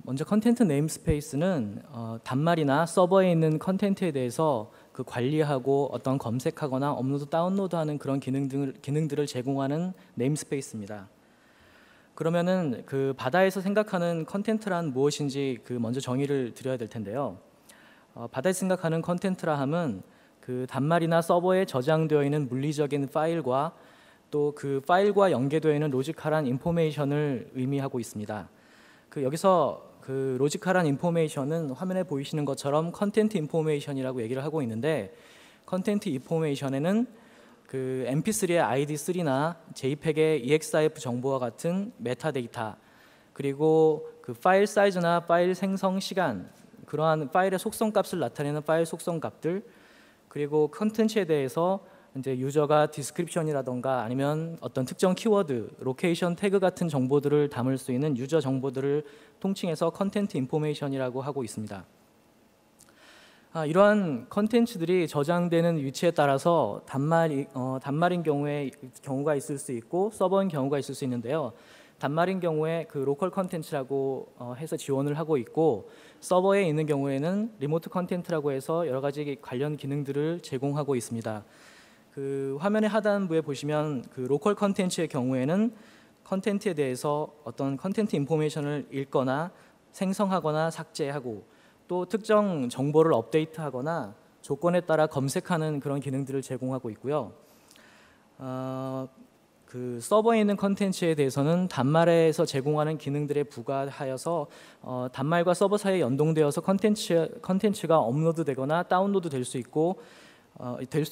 먼저 컨텐트 네임스페이스는 단말이나 서버에 있는 컨텐트에 대해서 그 관리하고 어떤 검색하거나 업로드 다운로드하는 그런 기능들을 제공하는 네임스페이스입니다. 그러면은 그 바다에서 생각하는 컨텐트란 무엇인지 그 먼저 정의를 드려야 될 텐데요. 바다에서 생각하는 컨텐트라 함은 그 단말이나 서버에 저장되어 있는 물리적인 파일과 또 그 파일과 연계되어 있는 로지컬한 인포메이션을 의미하고 있습니다. 여기서 그 로지컬한 인포메이션은 화면에 보이시는 것처럼 컨텐트 인포메이션이라고 얘기를 하고 있는데, 컨텐트 인포메이션에는 그 mp3의 id3나 jpeg의 exif 정보와 같은 메타데이터, 그리고 그 파일 사이즈나 파일 생성 시간, 그러한 파일의 속성 값을 나타내는 파일 속성 값들, 그리고 컨텐츠에 대해서 이제 유저가 디스크립션이라던가 아니면 어떤 특정 키워드, 로케이션 태그 같은 정보들을 담을 수 있는 유저 정보들을 통칭해서 컨텐트 인포메이션이라고 하고 있습니다. 이러한 컨텐츠들이 저장되는 위치에 따라서 단말인 경우가 있을 수 있고 서버인 경우가 있을 수 있는데요. 단말인 경우에 그 로컬 컨텐츠라고 해서 지원을 하고 있고, 서버에 있는 경우에는 리모트 컨텐츠라고 해서 여러 가지 관련 기능들을 제공하고 있습니다. 그 화면의 하단부에 보시면 그 로컬 컨텐츠의 경우에는 컨텐츠에 대해서 어떤 컨텐츠 인포메이션을 읽거나 생성하거나 삭제하고, 또 특정 정보를 업데이트하거나 조건에 따라 검색하는 그런 기능들을 제공하고 있고요. 그 서버에 있는 컨텐츠에 대해서는 단말에서 제공하는 기능들에 부과하여서 단말과 서버 사이에 연동되어서 컨텐츠가 업로드되거나 다운로드 될 수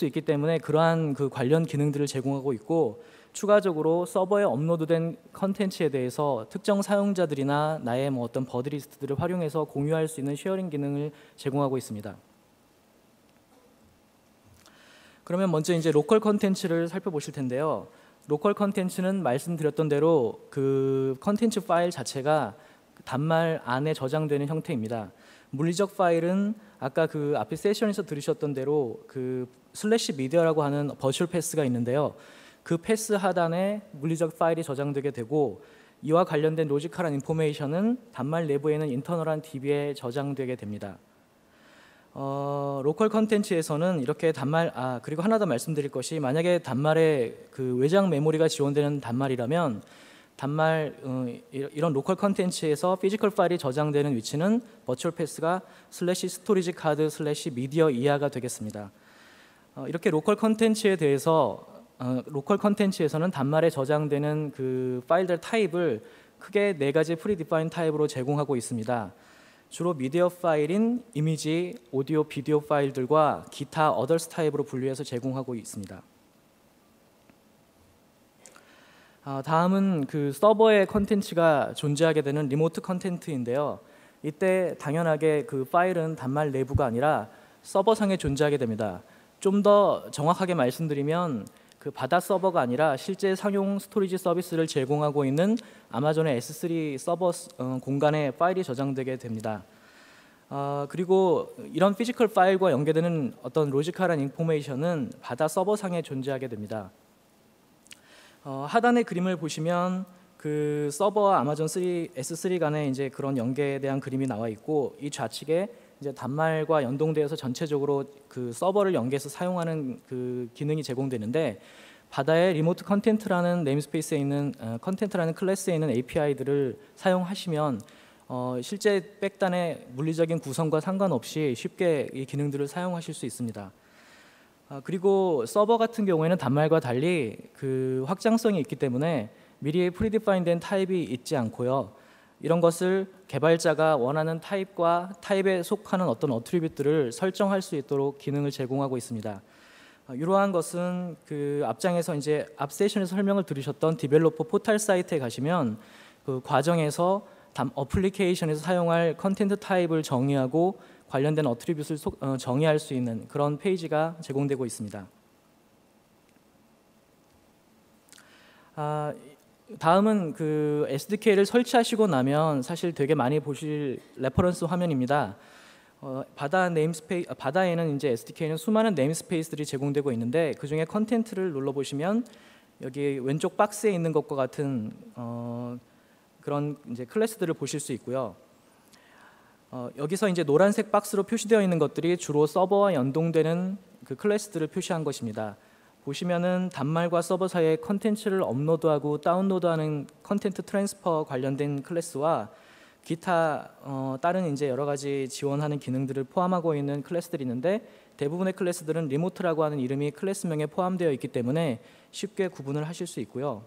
있기 때문에 그러한 그 관련 기능들을 제공하고 있고, 추가적으로 서버에 업로드된 컨텐츠에 대해서 특정 사용자들이나 나의 뭐 어떤 버드리스트들을 활용해서 공유할 수 있는 쉐어링 기능을 제공하고 있습니다. 그러면 먼저 이제 로컬 컨텐츠를 살펴보실 텐데요. 로컬 컨텐츠는 말씀드렸던 대로 그 컨텐츠 파일 자체가 단말 안에 저장되는 형태입니다. 물리적 파일은 아까 그 앞에 세션에서 들으셨던 대로 그 슬래시 미디어라고 하는 버추얼 패스가 있는데요. 그 패스 하단에 물리적 파일이 저장되게 되고, 이와 관련된 로지컬한 인포메이션은 단말 내부에 있는 인터널한 DB에 저장되게 됩니다. 로컬 컨텐츠에서는 이렇게 그리고 하나 더 말씀드릴 것이, 만약에 단말에 그 외장 메모리가 지원되는 단말이라면 이런 로컬 컨텐츠에서 피지컬 파일이 저장되는 위치는 버추얼 패스가 슬래시 스토리지 카드 슬래시 미디어 이하가 되겠습니다. 이렇게 로컬 컨텐츠에서는 단말에 저장되는 그 파일들 타입을 크게 4가지 프리디파인 타입으로 제공하고 있습니다. 주로 미디어 파일인 이미지, 오디오, 비디오 파일들과 기타 어더스 타입으로 분류해서 제공하고 있습니다. 다음은 그 서버에 컨텐츠가 존재하게 되는 리모트 컨텐츠인데요. 이때 당연하게 그 파일은 단말 내부가 아니라 서버상에 존재하게 됩니다. 좀 더 정확하게 말씀드리면 그 바다 서버가 아니라 실제 상용 스토리지 서비스를 제공하고 있는 아마존의 S3 서버 공간에 파일이 저장되게 됩니다. 그리고 이런 피지컬 파일과 연계되는 어떤 로지컬한 인포메이션은 바다 서버상에 존재하게 됩니다. 하단의 그림을 보시면 그 서버와 아마존 S3 간의 이제 그런 연계에 대한 그림이 나와 있고, 이 좌측에 이제 단말과 연동되어서 전체적으로 그 서버를 연계해서 사용하는 그 기능이 제공되는데, 바다의 리모트 컨텐트라는 네임스페이스에 있는 컨텐트라는 클래스에 있는 API들을 사용하시면 실제 백단의 물리적인 구성과 상관없이 쉽게 이 기능들을 사용하실 수 있습니다. 그리고 서버 같은 경우에는 단말과 달리 그 확장성이 있기 때문에 미리 프리디파인된 타입이 있지 않고요. 이런 것을 개발자가 원하는 타입과 타입에 속하는 어떤 어트리뷰트를 설정할 수 있도록 기능을 제공하고 있습니다. 이러한 것은 그 앞장에서 이제 앞 세션에서 설명을 들으셨던 디벨로퍼 포털 사이트에 가시면 그 과정에서 어플리케이션에서 사용할 컨텐트 타입을 정의하고 관련된 어트리뷰트를 정의할 수 있는 그런 페이지가 제공되고 있습니다. 다음은 그 SDK를 설치하시고 나면 사실 되게 많이 보실 레퍼런스 화면입니다. 바다에는 이제 SDK는 수많은 네임스페이스들이 제공되고 있는데, 그 중에 컨텐트를 눌러보시면 여기 왼쪽 박스에 있는 것과 같은 그런 이제 클래스들을 보실 수 있고요. 여기서 이제 노란색 박스로 표시되어 있는 것들이 주로 서버와 연동되는 그 클래스들을 표시한 것입니다. 보시면은 단말과 서버 사이에 컨텐츠를 업로드하고 다운로드하는 컨텐트 트랜스퍼 관련된 클래스와 기타 다른 이제 여러 가지 지원하는 기능들을 포함하고 있는 클래스들이 있는데, 대부분의 클래스들은 리모트라고 하는 이름이 클래스명에 포함되어 있기 때문에 쉽게 구분을 하실 수 있고요.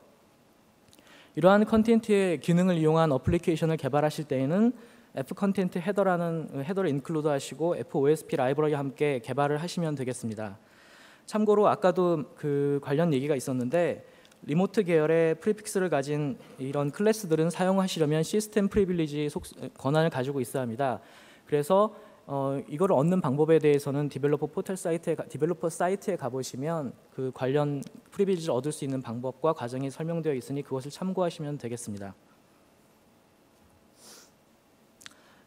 이러한 컨텐츠의 기능을 이용한 어플리케이션을 개발하실 때에는 F-컨텐트 헤더라는 헤더를 인클루드 하시고 FOSP 라이브러리와 함께 개발을 하시면 되겠습니다. 참고로 아까도 그 관련 얘기가 있었는데, 리모트 계열의 프리픽스를 가진 이런 클래스들은 사용하시려면 시스템 프리빌리지 권한을 가지고 있어야 합니다. 그래서 이걸 얻는 방법에 대해서는 디벨로퍼 사이트에 가보시면 그 관련 프리빌리지를 얻을 수 있는 방법과 과정이 설명되어 있으니 그것을 참고하시면 되겠습니다.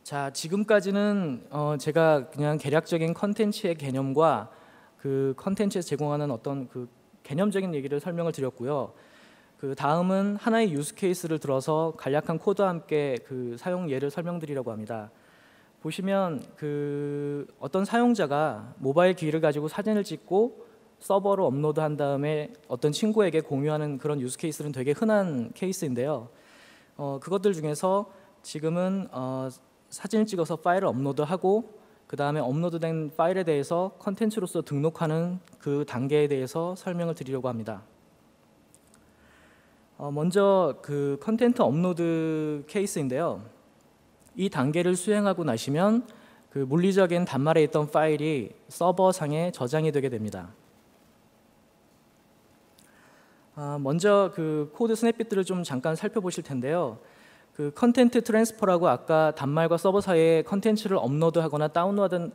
자, 지금까지는 제가 그냥 개략적인 컨텐츠의 개념과 그 컨텐츠에서 제공하는 어떤 그 개념적인 얘기를 설명을 드렸고요. 그 다음은 하나의 유스 케이스를 들어서 간략한 코드와 함께 그 사용 예를 설명드리려고 합니다. 보시면 그 어떤 사용자가 모바일 기기를 가지고 사진을 찍고 서버로 업로드한 다음에 어떤 친구에게 공유하는 그런 유스 케이스는 되게 흔한 케이스인데요. 그것들 중에서 지금은 사진을 찍어서 파일을 업로드하고 그 다음에 업로드된 파일에 대해서 컨텐츠로서 등록하는 그 단계에 대해서 설명을 드리려고 합니다. 먼저 그 컨텐츠 업로드 케이스인데요. 이 단계를 수행하고 나시면 그 물리적인 단말에 있던 파일이 서버상에 저장이 되게 됩니다. 먼저 그 코드 스냅핏들을 좀 잠깐 살펴보실 텐데요. 그 컨텐트 트랜스퍼라고 아까 단말과 서버 사이에 컨텐츠를 업로드하거나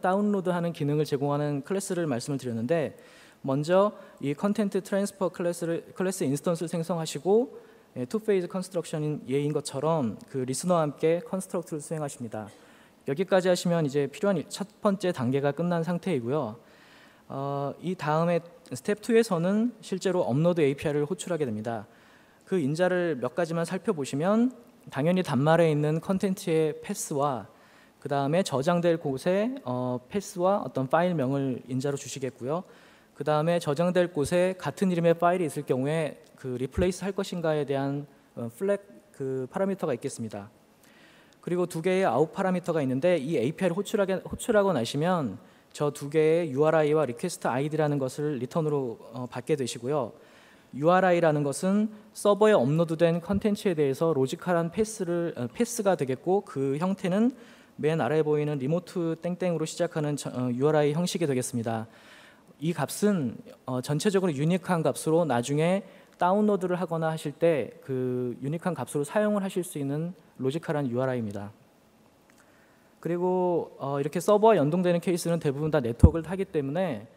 다운로드하는 기능을 제공하는 클래스를 말씀을 드렸는데, 먼저 이 컨텐트 트랜스퍼 클래스 인스턴스를 생성하시고 투페이즈 컨스트럭션인 예인 것처럼 그 리스너와 함께 컨스트럭트를 수행하십니다. 여기까지 하시면 이제 필요한 첫 번째 단계가 끝난 상태이고요. 이 다음에 스텝 2에서는 실제로 업로드 API를 호출하게 됩니다. 그 인자를 몇 가지만 살펴보시면 당연히 단말에 있는 컨텐츠의 패스와 그 다음에 저장될 곳에 패스와 어떤 파일명을 인자로 주시겠고요. 그 다음에 저장될 곳에 같은 이름의 파일이 있을 경우에 그 리플레이스 할 것인가에 대한 플렉 그 파라미터가 있겠습니다. 그리고 두 개의 아웃 파라미터가 있는데, 이 API를 호출하고 나시면 저 두 개의 URI와 리퀘스트 ID라는 것을 리턴으로 받게 되시고요. URI라는 것은 서버에 업로드된 컨텐츠에 대해서 로지컬한 패스가 되겠고, 그 형태는 맨 아래에 보이는 리모트 땡땡으로 시작하는 URI 형식이 되겠습니다. 이 값은 전체적으로 유니크한 값으로 나중에 다운로드를 하거나 하실 때 그 유니크한 값으로 사용을 하실 수 있는 로지컬한 URI입니다. 그리고 이렇게 서버와 연동되는 케이스는 대부분 다 네트워크를 타기 때문에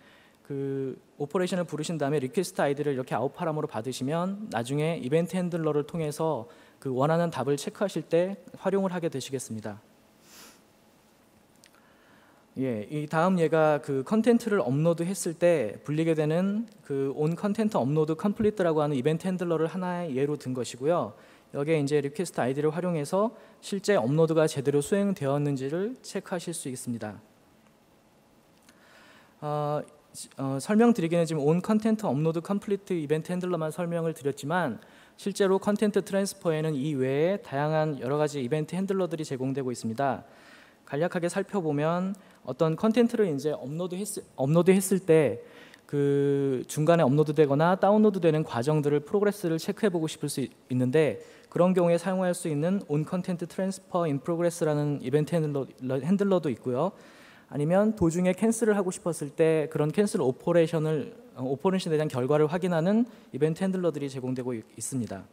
그 오퍼레이션을 부르신 다음에 리퀘스트 아이디를 이렇게 아웃 파람으로 받으시면 나중에 이벤트 핸들러를 통해서 그 원하는 답을 체크하실 때 활용을 하게 되시겠습니다. 예, 이 다음 예가 그 컨텐츠를 업로드했을 때 불리게 되는 그 온 컨텐츠 업로드 컴플리트라고 하는 이벤트 핸들러를 하나의 예로 든 것이고요. 여기에 이제 리퀘스트 아이디를 활용해서 실제 업로드가 제대로 수행되었는지를 체크하실 수 있습니다. 설명드리기는 지금 온 컨텐츠 업로드 컴플리트 이벤트 핸들러만 설명을 드렸지만, 실제로 컨텐츠 트랜스퍼에는 이 외에 다양한 여러 가지 이벤트 핸들러들이 제공되고 있습니다. 간략하게 살펴보면 어떤 컨텐츠를 이제 업로드했을 때 그 중간에 업로드되거나 다운로드되는 과정들을 프로그레스를 체크해보고 싶을 수 있는데, 그런 경우에 사용할 수 있는 온 컨텐츠 트랜스퍼 인 프로그레스라는 이벤트 핸들러도 있고요. 아니면 도중에 캔슬을 하고 싶었을 때 그런 캔슬 오퍼레이션에 대한 결과를 확인하는 이벤트 핸들러들이 제공되고 있습니다.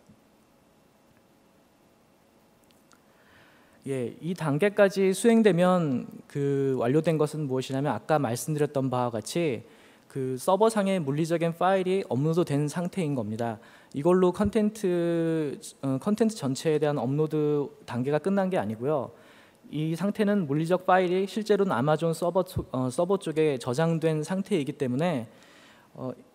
예, 이 단계까지 수행되면 그 완료된 것은 무엇이냐면, 아까 말씀드렸던 바와 같이 그 서버상의 물리적인 파일이 업로드된 상태인 겁니다. 이걸로 컨텐츠 전체에 대한 업로드 단계가 끝난 게 아니고요. 이 상태는 물리적 파일이 실제로는 아마존 서버 쪽에 저장된 상태이기 때문에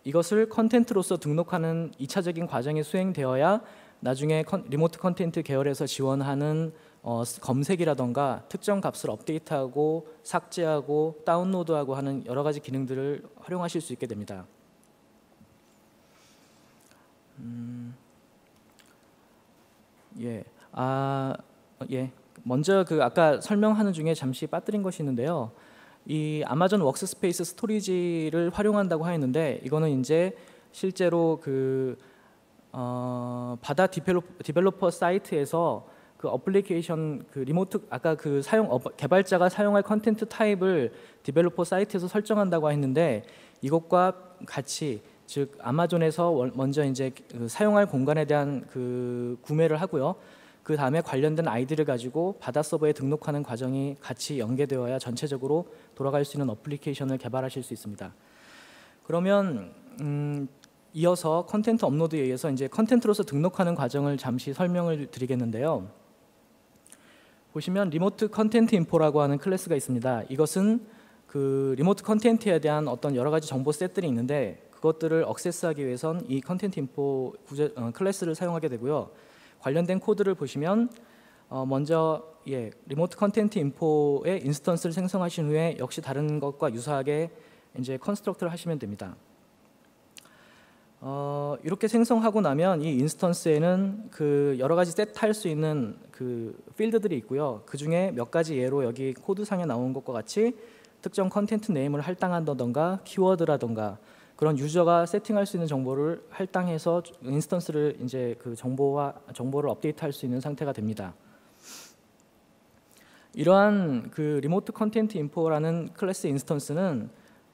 이것을 컨텐츠로서 등록하는 2차적인 과정이 수행되어야 나중에 리모트 컨텐츠 계열에서 지원하는 검색이라던가 특정 값을 업데이트하고 삭제하고 다운로드하고 하는 여러 가지 기능들을 활용하실 수 있게 됩니다. 먼저 아까 설명하는 중에 잠시 빠뜨린 것이 있는데요. 이 아마존 워크스페이스 스토리지를 활용한다고 하였는데, 이거는 이제 실제로 바다 디벨로퍼 사이트에서 그 어플리케이션 리모트 아까 개발자가 사용할 컨텐트 타입을 디벨로퍼 사이트에서 설정한다고 했는데, 이것과 같이 즉 아마존에서 먼저 이제 사용할 공간에 대한 구매를 하고요. 그 다음에 관련된 아이디를 가지고 바다 서버에 등록하는 과정이 같이 연계되어야 전체적으로 돌아갈 수 있는 어플리케이션을 개발하실 수 있습니다. 그러면 이어서 컨텐트 업로드에 의해서 이제 컨텐트로서 등록하는 과정을 잠시 설명을 드리겠는데요. 보시면 리모트 컨텐트 인포라고 하는 클래스가 있습니다. 이것은 리모트 컨텐트에 대한 어떤 여러 가지 정보 셋들이 있는데, 그것들을 액세스하기 위해선 이 컨텐트 인포 클래스를 사용하게 되고요. 관련된 코드를 보시면 먼저 리모트 컨텐트 인포의 인스턴스를 생성하신 후에 역시 다른 것과 유사하게 이제 컨스트럭트를 하시면 됩니다. 이렇게 생성하고 나면 이 인스턴스에는 여러 가지 세트할 수 있는 필드들이 있고요. 그 중에 몇 가지 예로 여기 코드상에 나온 것과 같이 특정 컨텐트 네임을 할당한다던가 키워드라던가 그런 유저가 세팅할 수 있는 정보를 할당해서 인스턴스를 이제 정보를 업데이트할 수 있는 상태가 됩니다. 이러한 리모트 컨텐트 인포라는 클래스 인스턴스는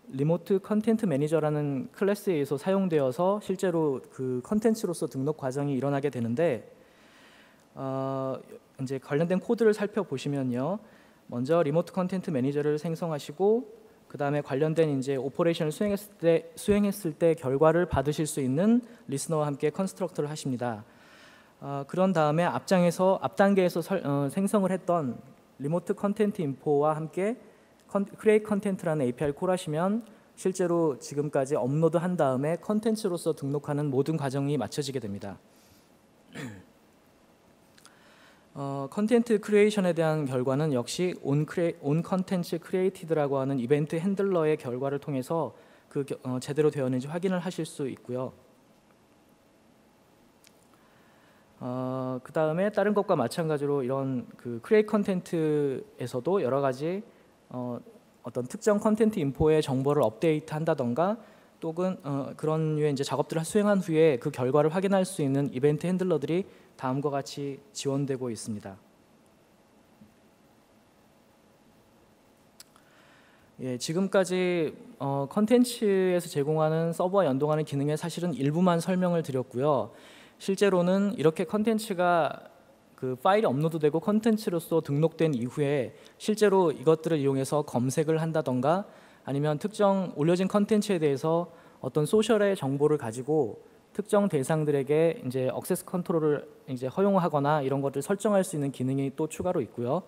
리모트 컨텐트 매니저라는 클래스에 의해서 사용되어서 실제로 컨텐츠로서 등록 과정이 일어나게 되는데, 이제 관련된 코드를 살펴보시면요. 먼저 리모트 컨텐트 매니저를 생성하시고, 그 다음에 관련된 이제 오퍼레이션을 수행했을 때 결과를 받으실 수 있는 리스너와 함께 컨스트럭터를 하십니다. 그런 다음에 앞단계에서 생성을 했던 리모트 컨텐트 인포와 함께 create content라는 API를 콜하시면 실제로 지금까지 업로드한 다음에 컨텐츠로서 등록하는 모든 과정이 마쳐지게 됩니다. 컨텐트 크리에이션에 대한 결과는 역시 on content created라고 하는 이벤트 핸들러의 결과를 통해서 제대로 되었는지 확인을 하실 수 있고요. 그 다음에 다른 것과 마찬가지로 이런 create content에서도 여러 가지 어떤 특정 컨텐트 인포의 정보를 업데이트 한다던가 또는 그런 류의 이제 작업들을 수행한 후에 그 결과를 확인할 수 있는 이벤트 핸들러들이 다음과 같이 지원되고 있습니다. 지금까지 컨텐츠에서 제공하는 서버와 연동하는 기능의 사실은 일부만 설명을 드렸고요. 실제로는 이렇게 컨텐츠가 파일이 업로드되고 컨텐츠로서 등록된 이후에 실제로 이것들을 이용해서 검색을 한다던가 아니면 특정 올려진 컨텐츠에 대해서 어떤 소셜의 정보를 가지고 특정 대상들에게 이제 액세스 컨트롤을 이제 허용하거나 이런 것들을 설정할 수 있는 기능이 또 추가로 있고요.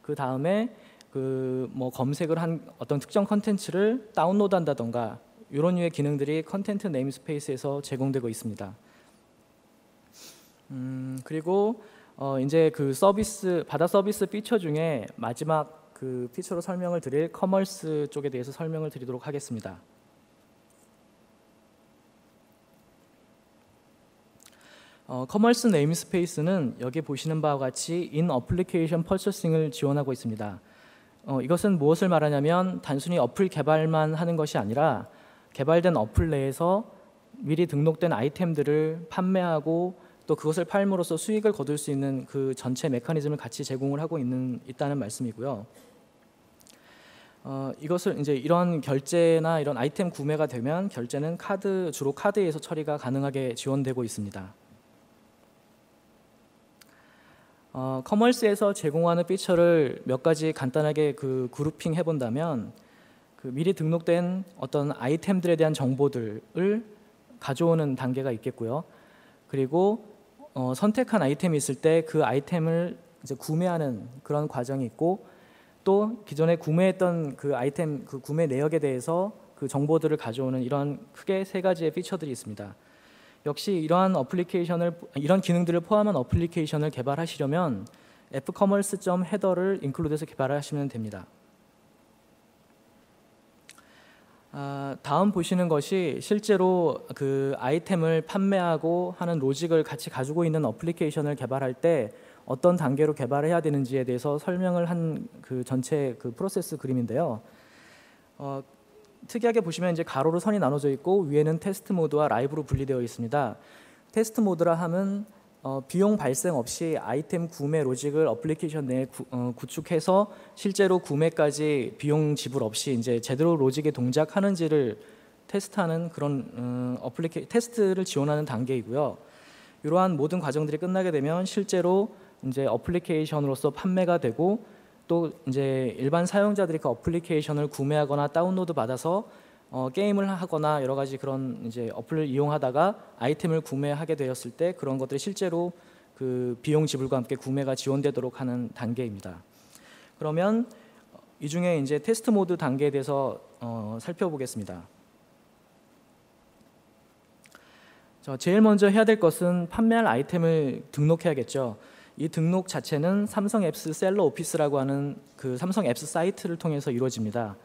그 다음에 검색을 한 어떤 특정 컨텐츠를 다운로드한다던가 이런 류의 기능들이 컨텐트 네임스페이스에서 제공되고 있습니다. 그리고 이제 바다 서비스 피처 중에 마지막 피처로 설명을 드릴 커머스 쪽에 대해서 설명을 드리도록 하겠습니다. 커머스 네임스페이스는 여기 보시는 바와 같이 인 어플리케이션 퍼처싱을 지원하고 있습니다. 이것은 무엇을 말하냐면 단순히 어플 개발만 하는 것이 아니라 개발된 어플 내에서 미리 등록된 아이템들을 판매하고 또 그것을 팔므로써 수익을 거둘 수 있는 그 전체 메커니즘을 같이 제공을 하고 있다는 말씀이고요. 이것을 이제 이런 결제나 이런 아이템 구매가 되면 결제는 주로 카드에서 처리가 가능하게 지원되고 있습니다. 커머스에서 제공하는 피처를 몇 가지 간단하게 그룹핑 해본다면 미리 등록된 어떤 아이템들에 대한 정보들을 가져오는 단계가 있겠고요. 그리고 선택한 아이템이 있을 때 그 아이템을 이제 구매하는 그런 과정이 있고 또 기존에 구매했던 그 아이템 구매 내역에 대해서 그 정보들을 가져오는 이런 크게 세 가지의 피처들이 있습니다. 역시 이런 기능들을 포함한 어플리케이션을 개발하시려면 fcommerce.header를 인클루드해서 개발하시면 됩니다. 다음 보시는 것이 실제로 그 아이템을 판매하고 하는 로직을 같이 가지고 있는 어플리케이션을 개발할 때 어떤 단계로 개발을 해야 되는지에 대해서 설명을 한 그 전체 그 프로세스 그림인데요. 특이하게 보시면 이제 가로로 선이 나눠져 있고 위에는 테스트 모드와 라이브로 분리되어 있습니다. 테스트 모드라 함은 비용 발생 없이 아이템 구매 로직을 어플리케이션 내에 구축해서 실제로 구매까지 비용 지불 없이 이제 제대로 로직에 동작하는지를 테스트하는 그런 테스트를 지원하는 단계이고요. 이러한 모든 과정들이 끝나게 되면 실제로 이제 어플리케이션으로서 판매가 되고 또 이제 일반 사용자들이 그 어플리케이션을 구매하거나 다운로드 받아서 게임을 하거나 여러 가지 그런 이제 어플을 이용하다가 아이템을 구매하게 되었을 때 그런 것들이 실제로 그 비용 지불과 함께 구매가 지원되도록 하는 단계입니다. 그러면 이 중에 이제 테스트 모드 단계에 대해서 살펴보겠습니다. 제일 먼저 해야 될 것은 판매할 아이템을 등록해야겠죠. 이 등록 자체는 삼성 앱스 셀러 오피스라고 하는 그 삼성 앱스 사이트를 통해서 이루어집니다.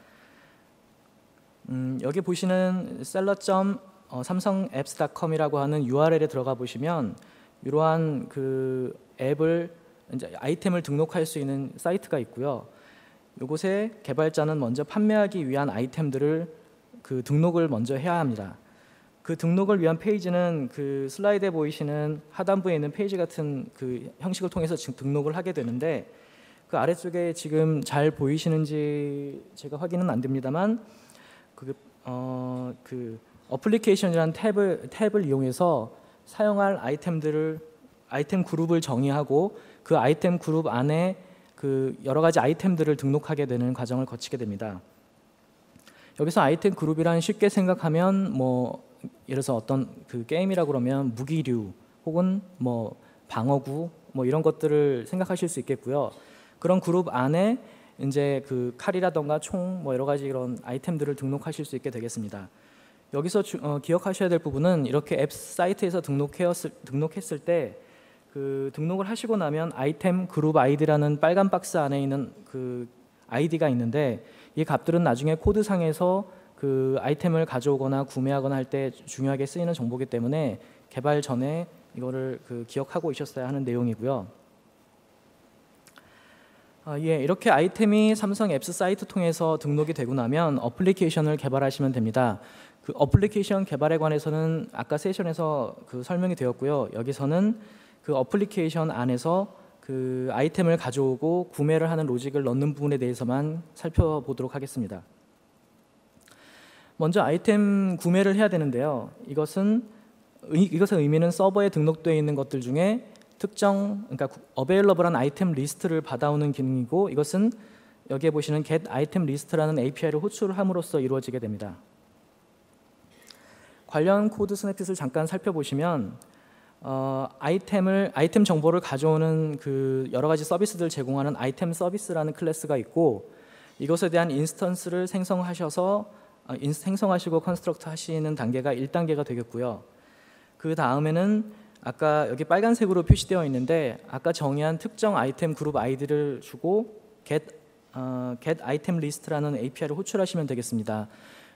여기 보시는 seller.samsungapps.com이라고 하는 URL에 들어가 보시면 이러한 그 앱을 이제 아이템을 등록할 수 있는 사이트가 있고요. 이곳에 개발자는 먼저 판매하기 위한 아이템들을 그 등록을 먼저 해야 합니다. 그 등록을 위한 페이지는 그 슬라이드에 보이시는 하단부에 있는 페이지 같은 그 형식을 통해서 지금 등록을 하게 되는데 그 아래쪽에 지금 잘 보이시는지 제가 확인은 안 됩니다만 그 어플리케이션이라는 탭을 이용해서 사용할 아이템 그룹을 정의하고 그 아이템 그룹 안에 그 여러 가지 아이템들을 등록하게 되는 과정을 거치게 됩니다. 여기서 아이템 그룹이란 쉽게 생각하면 뭐 예를 들어서 어떤 그 게임이라고 그러면 무기류 혹은 뭐 방어구 뭐 이런 것들을 생각하실 수 있겠고요. 그런 그룹 안에 이제 그 칼이라던가 총 뭐 여러 가지 이런 아이템들을 등록하실 수 있게 되겠습니다. 여기서 기억하셔야 될 부분은 이렇게 앱 사이트에서 등록했을 때 그 등록을 하시고 나면 아이템 그룹 아이디라는 빨간 박스 안에 있는 그 아이디가 있는데 이 값들은 나중에 코드상에서 그 아이템을 가져오거나 구매하거나 할 때 중요하게 쓰이는 정보이기 때문에 개발 전에 이거를 그 기억하고 있었어야 하는 내용이고요. 이렇게 아이템이 삼성 앱스 사이트 통해서 등록이 되고 나면 어플리케이션을 개발하시면 됩니다. 그 어플리케이션 개발에 관해서는 아까 세션에서 그 설명이 되었고요. 여기서는 그 어플리케이션 안에서 그 아이템을 가져오고 구매를 하는 로직을 넣는 부분에 대해서만 살펴보도록 하겠습니다. 먼저 아이템 구매를 해야 되는데요. 이것의 의미는 서버에 등록되어 있는 것들 중에 그러니까 available한 아이템 리스트를 받아오는 기능이고 이것은 여기에 보시는 get item list라는 API를 호출함으로써 이루어지게 됩니다. 관련 코드 스냅핏을 잠깐 살펴보시면 아이템 정보를 가져오는 그 여러 가지 서비스들을 제공하는 아이템 서비스라는 클래스가 있고 이것에 대한 인스턴스를 생성하시고 컨스트럭트 하시는 단계가 1단계가 되겠고요. 그 다음에는 아까 여기 빨간색으로 표시되어 있는데 아까 정의한 특정 아이템 그룹 아이디를 주고 get item list라는 API를 호출하시면 되겠습니다.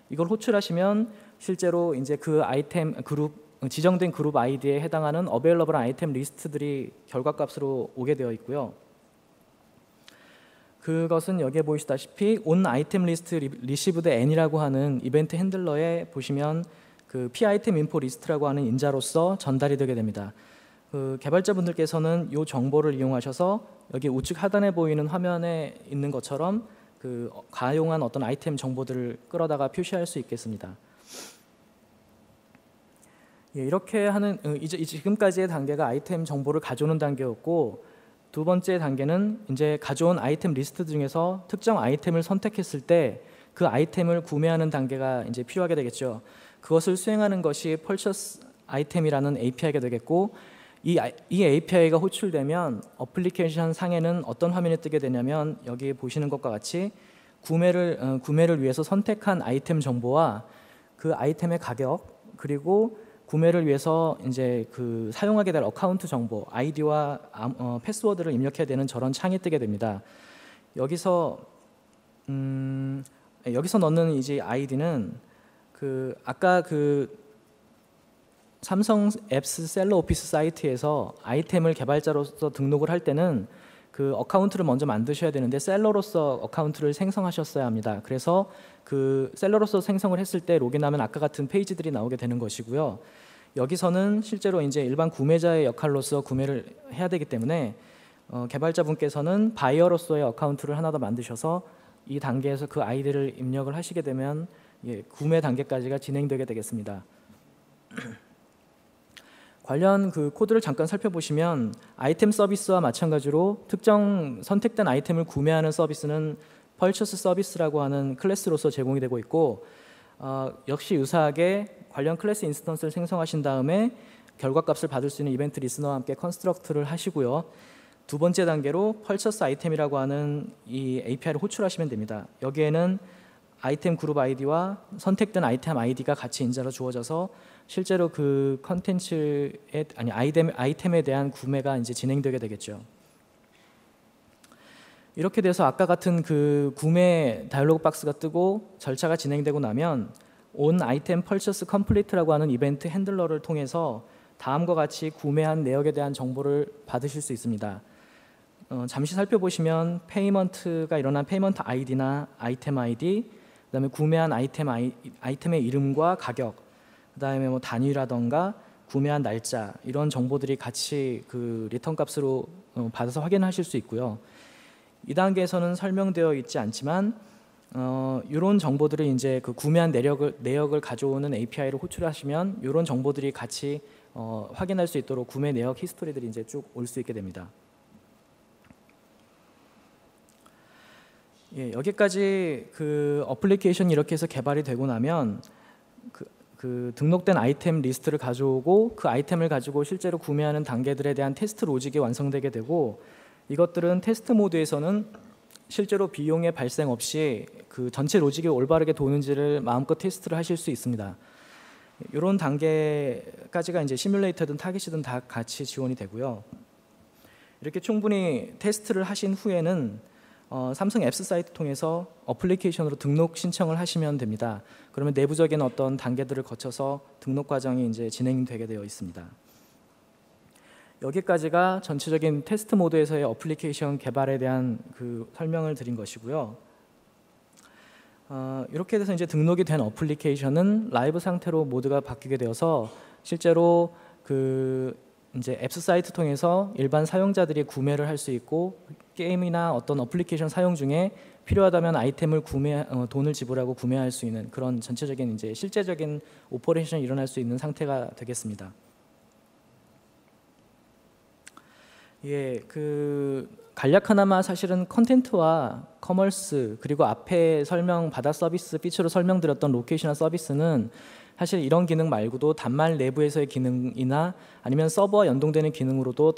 이걸 호출하시면 실제로 이제 그 아이템 그룹 지정된 그룹 아이디에 해당하는 available한 아이템 리스트들이 결과값으로 오게 되어 있고요. 그것은 여기에 보이시다시피 on item list received n이라고 하는 이벤트 핸들러에 보시면 그 p-item info list라고 하는 인자로서 전달이 되게 됩니다. 그 개발자분들께서는 이 정보를 이용하셔서 여기 우측 하단에 보이는 화면에 있는 것처럼 그 가용한 어떤 아이템 정보들을 끌어다가 표시할 수 있겠습니다. 이렇게 하는 이제 지금까지의 단계가 아이템 정보를 가져오는 단계였고 두 번째 단계는 이제 가져온 아이템 리스트 중에서 특정 아이템을 선택했을 때 그 아이템을 구매하는 단계가 이제 필요하게 되겠죠. 그것을 수행하는 것이 purchase item이라는 API가 되겠고 이 API가 호출되면 어플리케이션 상에는 어떤 화면이 뜨게 되냐면 여기 보시는 것과 같이 구매를 위해서 선택한 아이템 정보와 그 아이템의 가격 그리고 구매를 위해서 이제 그 사용하게 될 어카운트 정보, 아이디와 패스워드를 입력해야 되는 저런 창이 뜨게 됩니다. 여기서 넣는 이제 아이디는 그 아까 그 삼성 앱스 셀러 오피스 사이트에서 아이템을 개발자로서 등록을 할 때는 그 어카운트를 먼저 만드셔야 되는데 셀러로서 어카운트를 생성하셨어야 합니다. 그래서 그 셀러로서 생성을 했을 때 로그인하면 아까 같은 페이지들이 나오게 되는 것이고요. 여기서는 실제로 이제 일반 구매자의 역할로서 구매를 해야 되기 때문에 개발자분께서는 바이어로서의 어카운트를 하나 더 만드셔서 이 단계에서 그 아이디를 입력을 하시게 되면 구매 단계까지가 진행되게 되겠습니다. 관련 그 코드를 잠깐 살펴보시면 아이템 서비스와 마찬가지로 특정 선택된 아이템을 구매하는 서비스는 펄처스 서비스라고 하는 클래스로서 제공이 되고 있고 역시 유사하게 관련 클래스 인스턴스를 생성하신 다음에 결과값을 받을 수 있는 이벤트 리스너와 함께 컨스트럭트를 하시고요. 두 번째 단계로 펄처스 아이템이라고 하는 이 API를 호출하시면 됩니다. 여기에는 아이템 그룹 아이디와 선택된 아이템 아이디가 같이 인자로 주어져서 실제로 그 컨텐츠에 아이템에 대한 구매가 이제 진행되게 되겠죠. 이렇게 돼서 아까 같은 그 구매 다이얼로그 박스가 뜨고 절차가 진행되고 나면 on item purchase complete라고 하는 이벤트 핸들러를 통해서 다음과 같이 구매한 내역에 대한 정보를 받으실 수 있습니다. 잠시 살펴보시면 페이먼트가 일어난 페이먼트 아이디나 아이템 아이디, 그다음에 구매한 아이템의 이름과 가격, 그다음에 뭐 단위라던가 구매한 날짜 이런 정보들이 같이 그 리턴 값으로 받아서 확인하실 수 있고요. 이 단계에서는 설명되어 있지 않지만 이런 정보들을 이제 그 구매한 내역을 가져오는 API를 호출하시면 이런 정보들이 같이 확인할 수 있도록 구매 내역 히스토리들이 이제 쭉 올 수 있게 됩니다. 여기까지 그 어플리케이션이 이렇게 해서 개발이 되고 나면 그 등록된 아이템 리스트를 가져오고 그 아이템을 가지고 실제로 구매하는 단계들에 대한 테스트 로직이 완성되게 되고 이것들은 테스트 모드에서는 실제로 비용의 발생 없이 그 전체 로직이 올바르게 도는지를 마음껏 테스트를 하실 수 있습니다. 이런 단계까지가 이제 시뮬레이터든 타깃이든 다 같이 지원이 되고요. 이렇게 충분히 테스트를 하신 후에는 삼성 앱스 사이트 통해서 어플리케이션으로 등록 신청을 하시면 됩니다. 그러면 내부적인 어떤 단계들을 거쳐서 등록 과정이 이제 진행되게 되어 있습니다. 여기까지가 전체적인 테스트 모드에서의 어플리케이션 개발에 대한 그 설명을 드린 것이고요. 이렇게 돼서 이제 등록이 된 어플리케이션은 라이브 상태로 모드가 바뀌게 되어서 실제로 그 이제 앱스 사이트 통해서 일반 사용자들이 구매를 할 수 있고 게임이나 어떤 어플리케이션 사용 중에 필요하다면 아이템을 돈을 지불하고 구매할 수 있는 그런 전체적인 이제 실제적인 오퍼레이션이 일어날 수 있는 상태가 되겠습니다. 그 간략하나마 사실은 컨텐트와 커머스 그리고 앞에 바다 서비스 피처로 설명드렸던 로케이션화 서비스는 사실 이런 기능 말고도 단말 내부에서의 기능이나 아니면 서버와 연동되는 기능으로도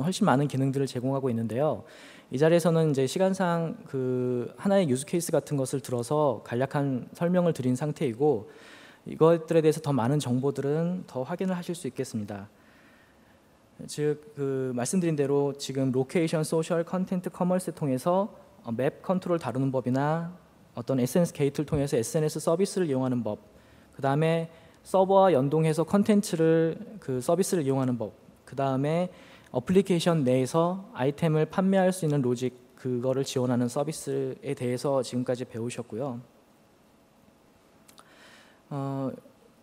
훨씬 많은 기능들을 제공하고 있는데요. 이 자리에서는 이제 시간상 그 하나의 유즈 케이스 같은 것을 들어서 간략한 설명을 드린 상태이고 이것들에 대해서 더 많은 정보들은 더 확인을 하실 수 있겠습니다. 즉 그 말씀드린 대로 지금 로케이션, 소셜, 컨텐트, 커머스 통해서 맵 컨트롤 다루는 법이나 어떤 SNS 게이트를 통해서 SNS 서비스를 이용하는 법, 그 다음에 서버와 연동해서 컨텐츠를 그 서비스를 이용하는 법, 그 다음에 어플리케이션 내에서 아이템을 판매할 수 있는 로직 그거를 지원하는 서비스에 대해서 지금까지 배우셨고요.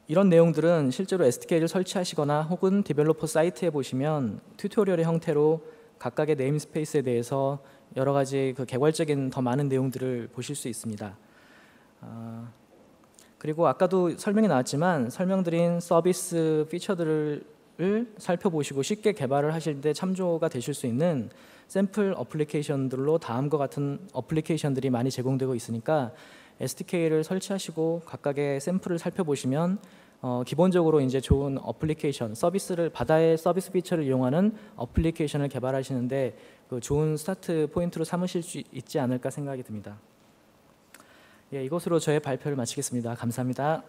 이런 내용들은 실제로 SDK를 설치하시거나 혹은 디벨로퍼 사이트에 보시면 튜토리얼의 형태로 각각의 네임스페이스에 대해서 여러 가지 그 개괄적인 더 많은 내용들을 보실 수 있습니다. 그리고 아까도 설명이 나왔지만 설명드린 서비스 피처들을 살펴보시고 쉽게 개발을 하실 때 참조가 되실 수 있는 샘플 어플리케이션들로 다음과 같은 어플리케이션들이 많이 제공되고 있으니까 SDK를 설치하시고 각각의 샘플을 살펴보시면 기본적으로 이제 좋은 어플리케이션 바다의 서비스 피처를 이용하는 어플리케이션을 개발하시는데 그 좋은 스타트 포인트로 삼으실 수 있지 않을까 생각이 듭니다. 이것으로 저의 발표를 마치겠습니다. 감사합니다.